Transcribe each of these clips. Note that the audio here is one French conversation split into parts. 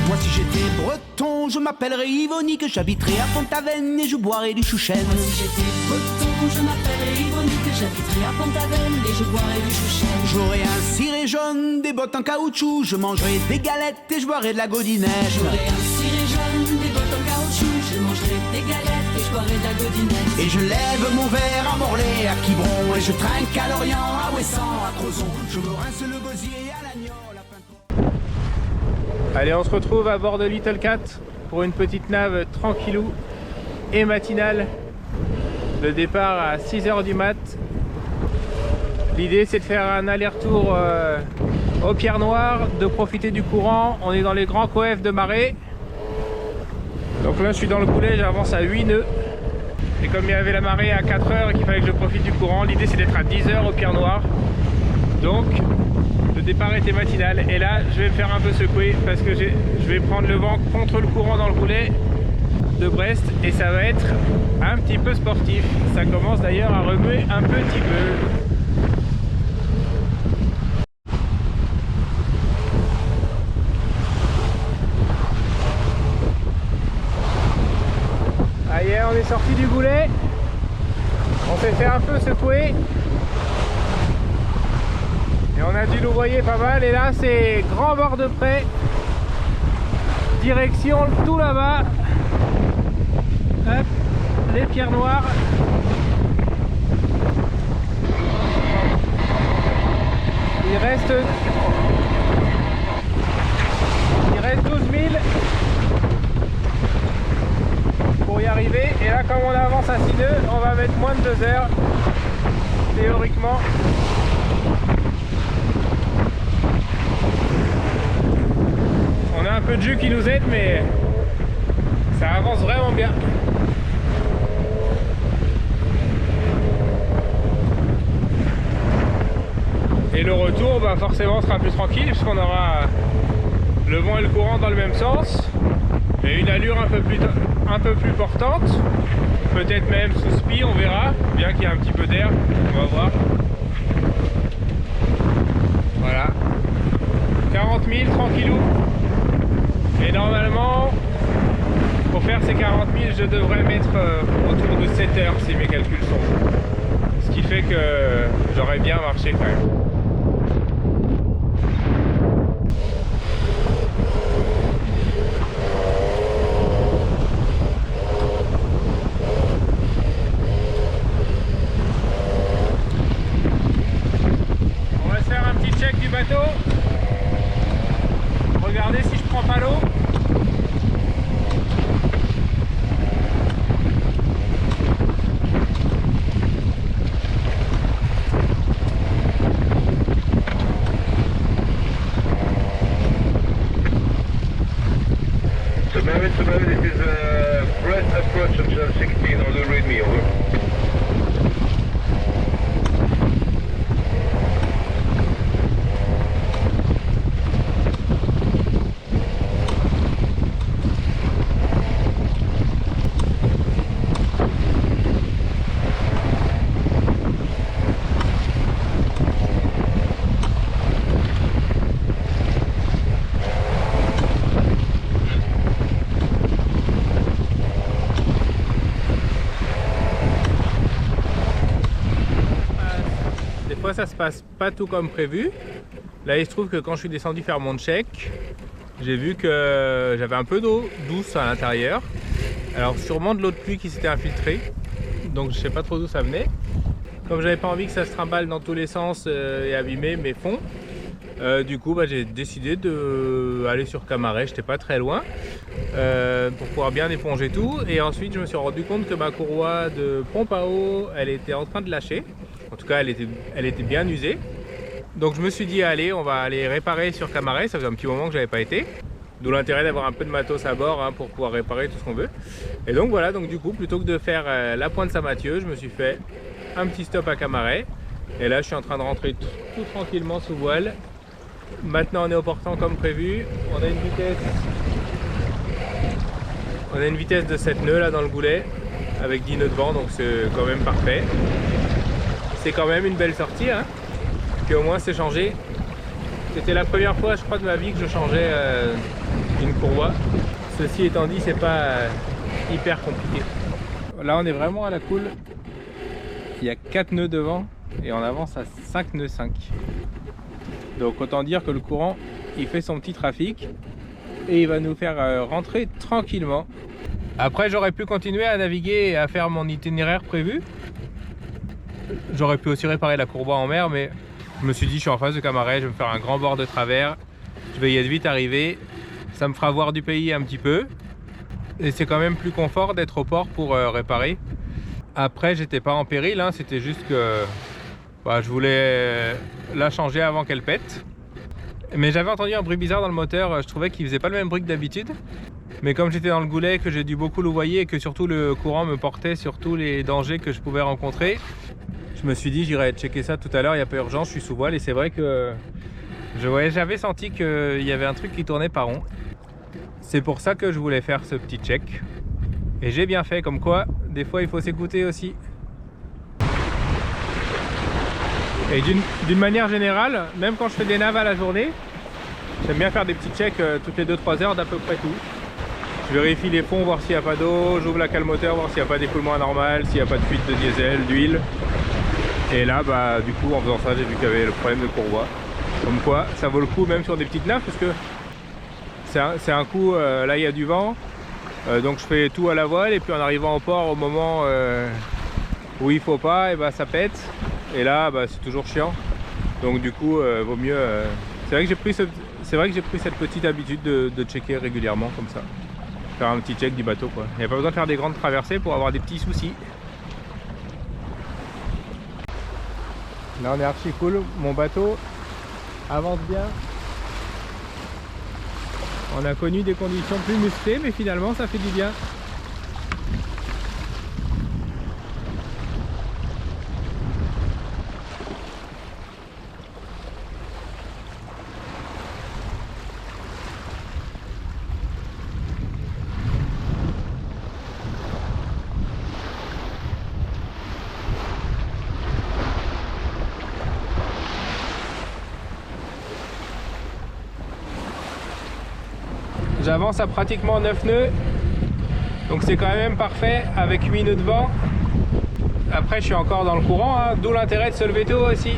Moi si j'étais breton, je m'appellerais Yvonique, j'habiterais à Pont-Aven et je boirais du chouchen. Moi si j'étais breton, je m'appellerais Yvonique, j'habiterais à Pont-Aven et je boirais du chouchen. J'aurais un ciré jaune, des bottes en caoutchouc, je mangerais des galettes et je boirais de la godinette. J'aurais un ciré jaune, des bottes en caoutchouc, je mangerais des galettes et je boirais de la godinette. Et je lève mon verre à Morlaix, à Quiberon, et je trinque à Lorient, à Ouessant, à Crozon. Je me rince le gosier à l'agneau, la peinture. Allez, on se retrouve à bord de Little Cat pour une petite nave tranquillou et matinale. Le départ à 6 h du mat. L'idée c'est de faire un aller-retour aux Pierres Noires, de profiter du courant. On est dans les grands coefs de marée. Donc là je suis dans le goulet, j'avance à 8 nœuds. Et comme il y avait la marée à 4 h et qu'il fallait que je profite du courant, l'idée c'est d'être à 10 h aux Pierres Noires. Donc le départ était matinal et là je vais me faire un peu secouer parce que je vais prendre le vent contre le courant dans le goulet de Brest et ça va être un petit peu sportif. Ça commence d'ailleurs à remuer un petit peu. Allez, on est sorti du goulet. On s'est fait un peu secouer. Et on a dû louvoyer pas mal. Et là, c'est grand bord de près. Direction tout là-bas. Hop, les Pierres Noires. Il reste 12 000 pour y arriver. Et là, comme on avance à 6 nœuds, on va mettre moins de 2 heures théoriquement. On a un peu de jus qui nous aide, mais ça avance vraiment bien. Et le retour, bah forcément, sera plus tranquille puisqu'on aura le vent et le courant dans le même sens et une allure un peu plus portante, peut-être même sous spi, on verra, bien qu'il y ait un petit peu d'air, on va voir. Voilà, 40 000 tranquillou. Et normalement, pour faire ces 40 000, je devrais mettre autour de 7 heures si mes calculs sont bons. Ce qui fait que j'aurais bien marché quand même. On va se faire un petit check du bateau. Regardez si je prends pas l'eau. Submarine, it is Brest approach of channel 16 on the readme, over. Ça se passe pas tout comme prévu. Là il se trouve que quand je suis descendu faire mon check, j'ai vu que j'avais un peu d'eau douce à l'intérieur. Alors sûrement de l'eau de pluie qui s'était infiltrée, donc je sais pas trop d'où ça venait. Comme j'avais pas envie que ça se trimballe dans tous les sens et abîmer mes fonds, du coup j'ai décidé d'aller sur Camaret, j'étais pas très loin, pour pouvoir bien éponger tout. Et ensuite je me suis rendu compte que ma courroie de pompe à eau, elle était en train de lâcher. En tout cas, elle était bien usée. Donc je me suis dit, allez, on va aller réparer sur Camaret. Ça faisait un petit moment que j'avais pas été. D'où l'intérêt d'avoir un peu de matos à bord pour pouvoir réparer tout ce qu'on veut. Et donc voilà, donc du coup, plutôt que de faire la pointe Saint-Mathieu, je me suis fait un petit stop à Camaret. Et là, je suis en train de rentrer tout tranquillement sous voile. Maintenant, on est au portant comme prévu. On a une vitesse de 7 nœuds là dans le goulet, avec 10 nœuds de vent, donc c'est quand même parfait. C'est quand même une belle sortie, hein. Puis au moins c'est changé. C'était la première fois, je crois, de ma vie que je changeais une courroie. Ceci étant dit, c'est pas hyper compliqué. Là, on est vraiment à la cool. Il y a 4 nœuds devant et on avance à 5 nœuds 5. Donc autant dire que le courant, il fait son petit trafic et il va nous faire rentrer tranquillement. Après, j'aurais pu continuer à naviguer et à faire mon itinéraire prévu. J'aurais pu aussi réparer la courroie en mer, mais je me suis dit, je suis en face de Camaret, je vais me faire un grand bord de travers. Je vais y être vite arrivé. Ça me fera voir du pays un petit peu. Et c'est quand même plus confort d'être au port pour réparer. Après, j'étais pas en péril, hein, c'était juste que je voulais la changer avant qu'elle pète. Mais j'avais entendu un bruit bizarre dans le moteur, je trouvais qu'il faisait pas le même bruit que d'habitude. Mais comme j'étais dans le goulet, que j'ai dû beaucoup louvoyer et que surtout le courant me portait sur tous les dangers que je pouvais rencontrer, je me suis dit j'irai checker ça tout à l'heure, il n'y a pas urgence, je suis sous voile et c'est vrai que j'avais senti qu'il y avait un truc qui tournait pas rond. C'est pour ça que je voulais faire ce petit check. Et j'ai bien fait, comme quoi, des fois il faut s'écouter aussi. Et d'une manière générale, même quand je fais des naves à la journée, j'aime bien faire des petits checks toutes les 2-3 heures d'à peu près tout. Je vérifie les ponts, voir s'il n'y a pas d'eau, j'ouvre la cale moteur, voir s'il n'y a pas d'écoulement anormal, s'il n'y a pas de fuite de diesel, d'huile. Et là, du coup, en faisant ça, j'ai vu qu'il y avait le problème de courroie. Comme quoi, ça vaut le coup même sur des petites naves, parce que c'est un coup, là il y a du vent, donc je fais tout à la voile, et puis en arrivant au port, au moment où il faut pas, et ça pète. Et là, c'est toujours chiant. Donc du coup, vaut mieux... C'est vrai que j'ai pris cette petite habitude de checker régulièrement comme ça. Faire un petit check du bateau, quoi. Il n'y a pas besoin de faire des grandes traversées pour avoir des petits soucis. Là on est archi cool, mon bateau avance bien. On a connu des conditions plus musclées, mais finalement ça fait du bien. J'avance à pratiquement 9 nœuds, donc c'est quand même parfait avec 8 nœuds de vent. Après je suis encore dans le courant, hein, d'où l'intérêt de se lever tôt aussi,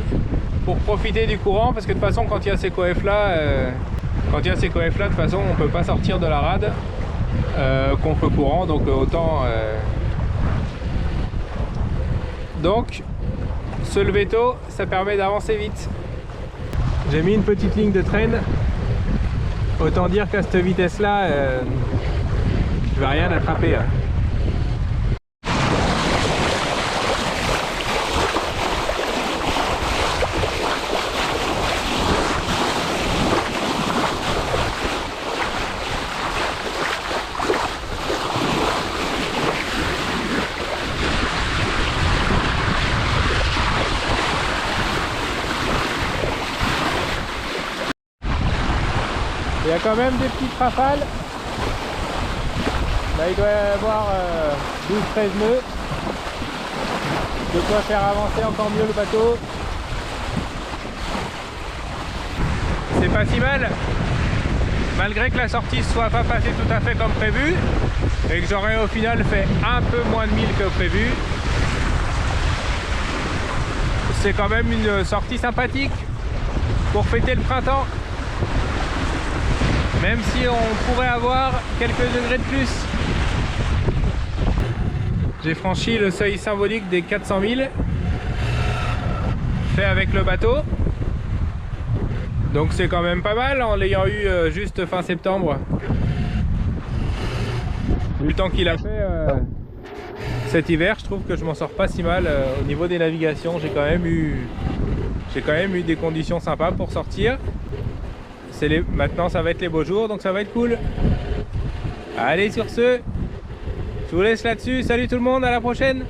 pour profiter du courant, parce que de toute façon quand il y a ces coefs là, de toute façon on peut pas sortir de la rade contre courant, donc autant... Donc se lever tôt, ça permet d'avancer vite. J'ai mis une petite ligne de traîne. Autant dire qu'à cette vitesse-là, je vais rien attraper. Hein. Il y a quand même des petites rafales. Là il doit y avoir 12-13 nœuds. De quoi faire avancer encore mieux le bateau. C'est pas si mal. Malgré que la sortie ne soit pas passée tout à fait comme prévu. Et que j'aurais au final fait un peu moins de 1000 que prévu. C'est quand même une sortie sympathique pour fêter le printemps. Même si on pourrait avoir quelques degrés de plus. J'ai franchi le seuil symbolique des 400 000 fait avec le bateau. Donc c'est quand même pas mal en l'ayant eu juste fin septembre. Vu le temps qu'il a fait cet hiver, je trouve que je m'en sors pas si mal au niveau des navigations. J'ai quand même eu des conditions sympas pour sortir. Maintenant ça va être les beaux jours, donc ça va être cool. Allez, sur ce, je vous laisse là-dessus. Salut tout le monde, à la prochaine.